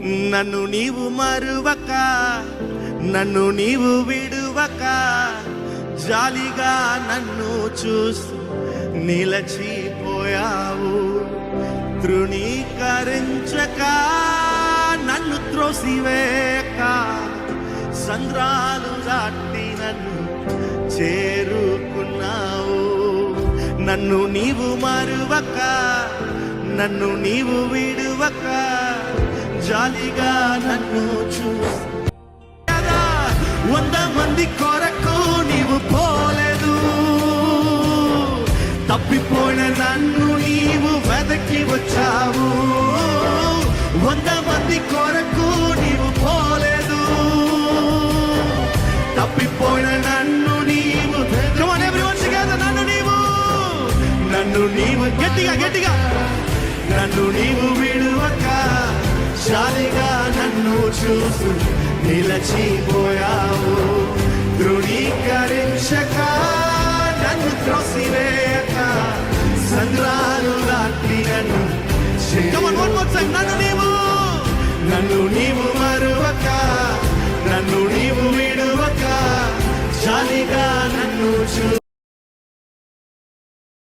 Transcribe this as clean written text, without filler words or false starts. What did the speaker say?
నన్ను నీవు మరువక, నన్ను నీవు విడువక, జాలిగా నన్ను చూస్తూ నిలచిపోయావు. తృణీకరించక, నన్ను త్రోసివేయక, సంద్రాలు దాటి నన్ను చేరుకున్నావు. నన్ను నీవు మరువక, నన్ను నీవు విడువక, జాలిగా నన్ను చూస్తూ 100 మంది కొరకు నీవు పోలేదు. తప్పిపోయిన నన్ను నీవు వెదకి వచ్చావు. 100 మంది కొరకు నీవు పోలేదు. తప్పిపోయిన నన్ను నీవు నన్ను నీవు గట్టిగా నన్ను నీవు విడువక, జాలిగా నన్ను చూస్తూ నిలచిపోయావు. తృణీకరించక, నన్ను త్రోసివేయక, సంద్రాలు దాటి నన్ను నన్ను నీవు మరువక, నన్ను నీవు విడువక, జాలిగా నన్ను